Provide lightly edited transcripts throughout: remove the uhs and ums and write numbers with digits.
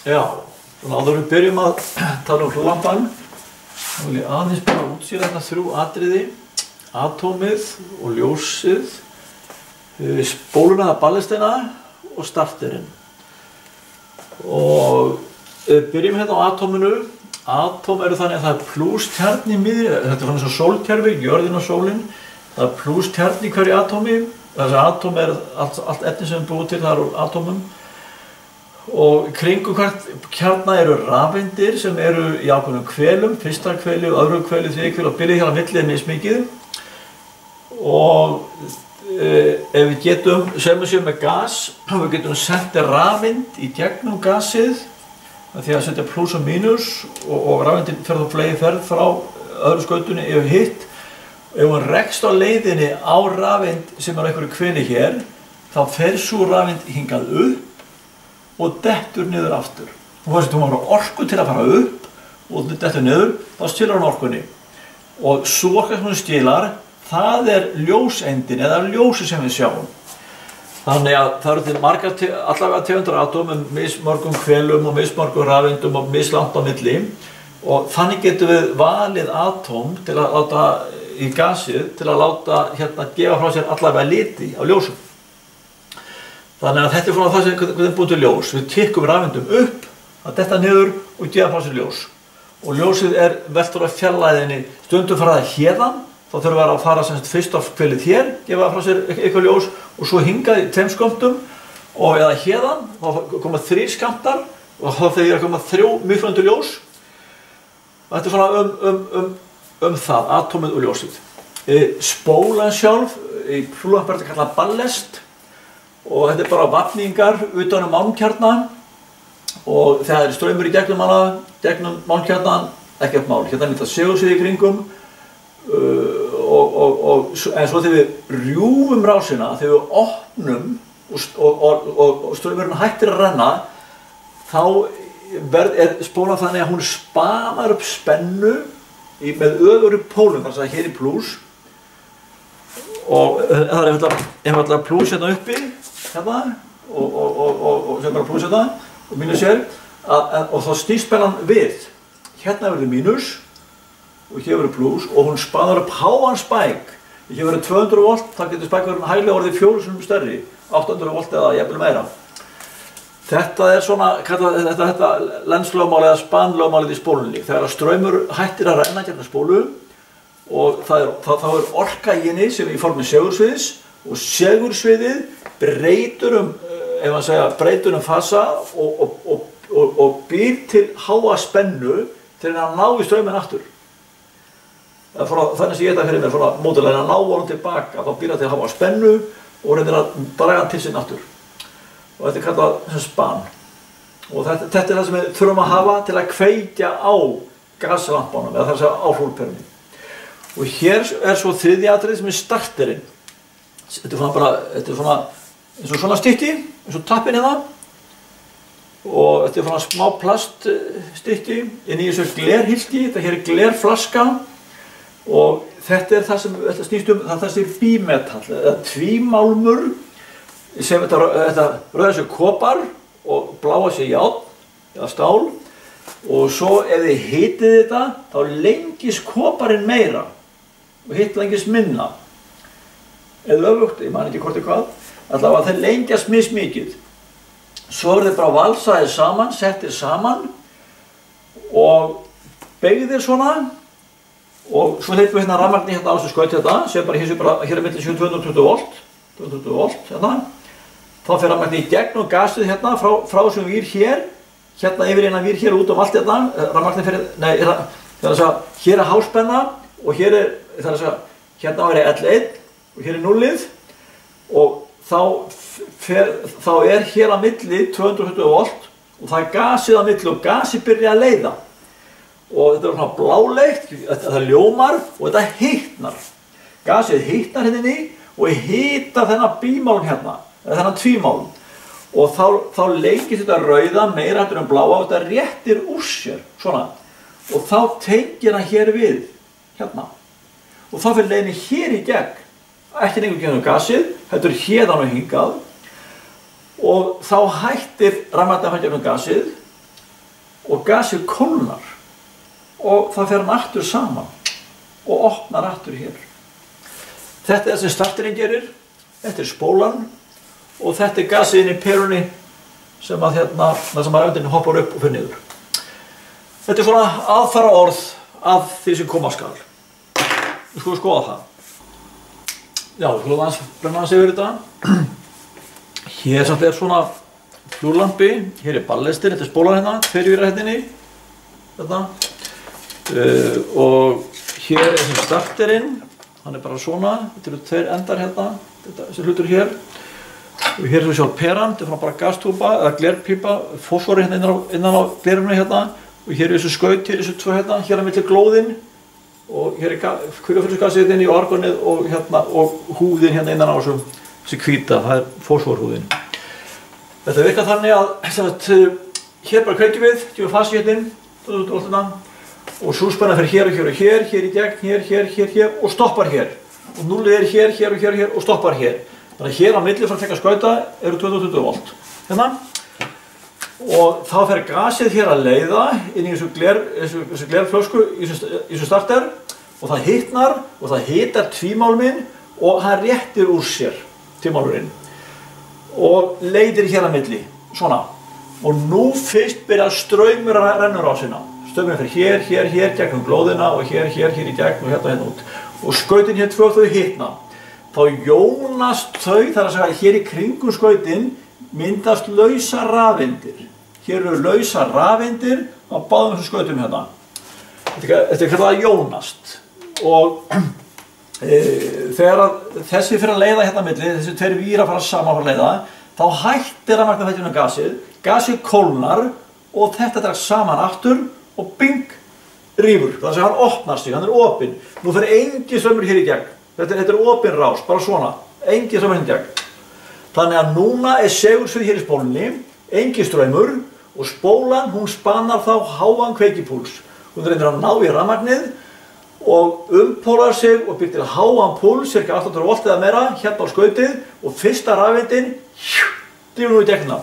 Já, svona áður við byrjum að tala hlúðlampann þá vil ég aðeins bara útskýra þetta þrjú atriði: atómið og ljósið, spóluna eða ballestina og starterinn. Og byrjum hérna á atóminu. Atóm eru þannig að það plúskjarni í miðju, þetta er svona eins og sólkerfi, jörðin og sólin. Það er plúskjarni í hverju atómi. Þessi atóm er allt efni sem er búið til, það eru atómum. Og kringum hvert kjarna eru rafeindir sem eru í ákveðnum hvelum, fyrsta hveli, öðru hveli, þriðja hveli og byrjið hérna á milli er mismikið. Og ef við getum, segjum við með gas, við getum sent rafeind í gegnum gasið, því að setja pluss og mínus og rafeindin fer þá flegi ferð frá öðru skautunni yfir hitt. Ef hún rekst á leiðinni á rafeind sem er á einhverju hveli hér, þá fer sú rafeind hingað upp og dettur niður aftur. Hún var orku til að fara upp og dettur niður, þá skilar hún orkunni. Og sú orka sem hún skilar, það er ljóseindin eða ljósið sem við sjáum. Þannig að það eru til margar, allavega tegundar atómum, mismörgum hvelum og mismörgum rafeindum og mislangt á milli. Og þannig getum við valið atóm til að láta í gasið, til að láta hérna gefa frá sér allavega liti á ljósum. Þannig að þetta er svona það sem við erum búin til ljós. Við tikkum rafeindum upp, að detta niður og gefa frá sér ljós. Og ljósið er veltur af fjarlæðinni, stundum fara það héðan, þá þurfum við að fara fyrst á hvelið hér, gefa frá sér eitthvað ljós og svo hingað í tveim skömmtum og eða héðan, þá koma 3 skammtar og þá þegar koma 3 mismunandi ljós. Þetta er svona það, atómið og ljósið. Spólan sjálf, í hlúðlampa er þetta kallað ballest. Og þetta er bara vafningar utan málmkjarna og þegar það er straumur í gegnum hana, gegnum málmkjarnan, ekkert mál. Hérna er þetta segulsvið í kringum en svo þegar við rjúfum rásina, þegar við opnum og straumurinn hættir að renna, þá er spólan þannig að hún spanar upp spennu með öfugri pólum, þannig að hér í plús. Og það er einfallega plús hérna uppi, hérna, og sem bara plús hérna, og mínus hér, og þá snýst spennan við. Hérna verður mínus, og hér verður plús, og hún spanar upp háan spæk. Hér verður 200 volt, þá getur spækurinn hæglega orðið 4 sinnum stærri, 800 volt eða jafnvel meira. Þetta er svona, þetta lenslögmál eða spanlögmálið í spólunni. Þegar straumur hættir að renna hérna spólu, og þá er orka í henni sem er í formi segursviðs og segursviðið breytur breytur fasa og býr til háa spennu til að ná í strauminn aftur. Þannig sem ég þetta fyrir mér, svona mótilega að ná honum tilbaka, þá býr það til háa spennu og reynir að draga hann til sín aftur. Og þetta er kallað sem span. Og þetta er það sem við þurfum að hafa til að kveikja á gaslampanum eða þess að á hlúðperunni. Og hér er svo þriðja atriði sem er starterinn. Þetta er svona eins og svona stykki, eins og tappinn hérna. Og þetta er svona smá plaststykki inn í þessu glerhylki, þetta hér er glerflaska. Og þetta er það sem þetta snýst þessi bímetall, eða tvímálmur, sem þetta rauða sig kopar og bláa sig járn, eða stál. Og svo ef þið hitið þetta, þá lengist koparinn meira. Og hitt lengist minna. Eða öfugt, ég man ekki hvort hvað, allavega þeir lengjast mismikið. Svo er þeir bara valsaðir saman, settir saman og beygðir svona og svo hleypum við hérna rafmagni hérna á þessu skaut hérna, sem bara hér er milli 220 volt hérna. Þá fer rafmagni í gegn og gasið hérna frá þessum vír hér, hérna yfir eina vír hér út allt hérna, rafmagni fyrir, nei, hér er háspenna og hér er, hérna er L1 og hér er 0-ið og þá er hér á milli 220 volt og það er gasið á milli og gasið byrja að leiða. Og þetta er svona bláleitt, það ljómar og þetta hitnar. Gasið hitnar hérna og hitar þennan bímálum hérna, eða þennan tvímálum. Og þá lengist þetta rauða meira heldur en bláa og þetta réttir úr sér, svona. Og þá tengir hann hér við, hérna. Og þá fyrir leiðinni hér í gegn, ekki lengur gegnum gasið, heldur hérðan og hingað. Og þá hættir rafmagn að fara gegnum gasið og gasið kólnar og það fer hann aftur saman og opnar aftur hér. Þetta sem starterinn gerir, þetta spólan og þetta gasið inn í perunni sem að það sem að rafeindin hoppar upp og fer niður. Þetta svona aðfara orð af því sem koma skal. Við skulum skoða það. Já, við skulum aðeins brenna aðeins yfir þetta. Hér samt svona flúrlampi, hér ballestin, þetta spólan hérna, 2 vírar hérna inni. Þetta. Og hér sem starterinn, hann bara svona, þetta eru 2 endar hérna, þessi hlutur hér. Og hér við sjálf peran, þetta bara gastúpa eða glerpípa, fósfóri hérna innan á glerinu hérna. Og hér þessu skaut, hér þessu 2 hérna, hér milli glóðin. Og hér kvikafullsgasið inn í argonið og húðin hérna innan á þessi hvíta, það fósforhúðin. Þetta virkar þannig að hér bara kveikjum við, gefum fasi hérna inn, og súspenna fer hér og hér og hér, hér í gegn, hér og stoppar hér. Og núllið hér og stoppar hér. Þannig að hér á milli frá að skauta eru 220 volt. Hérna. Og þá fer gasið hér að leiða inn í þessu glerflösku í þessu starter og það hitnar og það hitar tvímálminn og hann réttir úr sér tvímálmurinn og leiðir hér að milli, svona. Og nú fyrst byrjar straumur að rennur á sína. Straumurinn fer hér, gegnum glóðina og hér í gegn og hérna út. Og skautin hér 2 þau hitna. Þá jónast þau, það að segja hér í kringum skautin myndast lausar rafeindir. Hér eru lausar rafeindir á báðum þessum skautum hérna. Þetta kallað jónast. Og þegar þessi fyrir að leiða hérna milli, þessi 2 vírar fara saman að leiða, þá hættir rafmagnafættunum gasið. Gasið kólnar og þetta dregst saman aftur og bing, rífur. Það að hann opnar sig, hann opinn. Nú fer engin straumur hér í gegn. Þetta er opinn rás, bara svona. Engin straumur hérna í gegn. Þannig að núna segulsvið hér í spólunni, engin straumur og spólan hún spannar þá háan kveikipúls. Hún reynir að ná í rafmagnið og umpólar sig og býr til háan púls, ca. 800 volt eða meira, hérna á skautið og fyrsta rafeindin drifur nú í gegnna.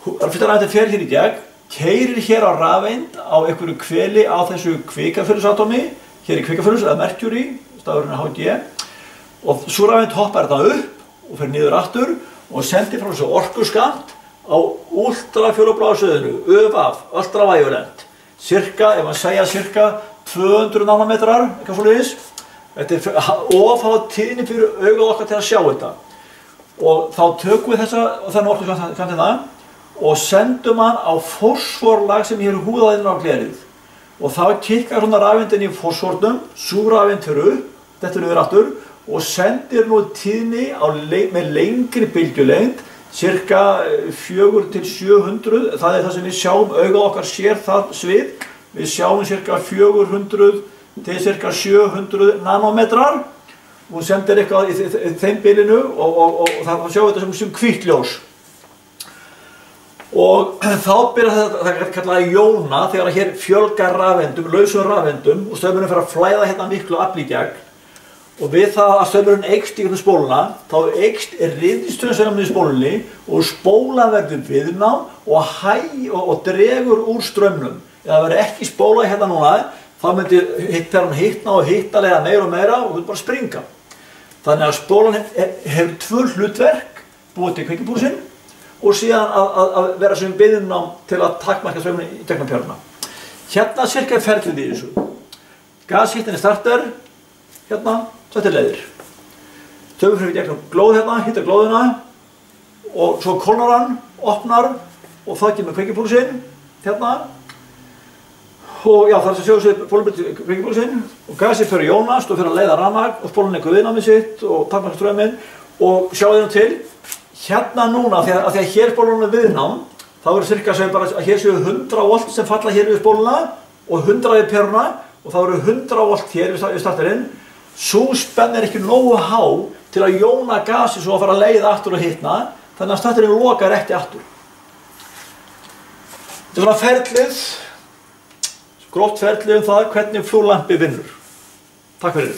Fyrsta rafeindin fer hér í gegn, keyrir hér á rafeind á einhverju kveli á þessu kvikafullsatómi, hér í kvikafullus eða merkjúri, stafurinn er Hg, og svo rafeind hoppar þetta upp og fer niður aftur og sendir frá þessu orkuskamt á ultrafjólubláa sviðinu, ÖVAF, ultraviolent, cirka, ef maður segja cirka 200 nanometrar, eitthvað svoleiðis. Þetta er ofháð tíðni fyrir augað okkar til að sjá þetta. Og þá tökum við þennan orkuskantinn og sendum hann á fósforlag sem hér er húðað inn á glerið. Og þá kikkar svona rafeindin í fósfornum, sú rafeind fyrir upp, þetta niður aftur, og sendir nú tíðni með lengri bylgjulengd, cirka 400 til 700, það er það sem við sjáum, augað okkar sér það svið, við sjáum cirka 400 til cirka 700 nanometrar, og sendir eitthvað í þeim bylinu og það sjáum við þetta sem hvítt ljós. Og þá byrjar þetta kallað jóna þegar hér fjölgar rafeindum, lausum rafeindum og straumurinn fer að flæða hérna miklu afl í gegn. Og við það að straumurinn eykst í gegnum spóluna, þá eykst riðstöðunsveignin í spólunni og spólan verður viðnám og dregur úr straumnum. Ef það verður ekki spóla hérna núna, þá myndi hann hitna og hittalega meira og meira og það bara springa. Þannig að spólan hefur 2 hlutverk, búið til kveikipúlsinn og síðan að vera sem viðnám til að takmarka strauminn í gegnum pjöruna. Hérna cirka ferlið í þessu. Gashittin er starter, hérna. Þetta er leiðir. Töfum fyrir gegnum glóð hérna, hittar glóðina og svo kólnar hann, opnar og það kemur kveikipúlsinn hérna. Og já, það er að sjóðu sig spólunni kveikipúlsinn og gasið fyrir jónast og fyrir að leiða rafmagn og spólunni eitthvað viðnámið sitt og takmarka strauminn og sjáðu hérna til. Hérna núna, af því að hér spólunni viðnám, þá eru cirka bara að hér séu 100 volt sem falla hér við spóluna og 100 við peruna og þá eru 100 volt hér við starterinn. Sú spenna er ekki nógu há til að jóna gasið svo að fara að leiða aftur og hitna, þannig að starterinn lokar ekki aftur. Þetta er svona ferlið, gróft ferlið það hvernig flúrlampi vinnur. Takk fyrir.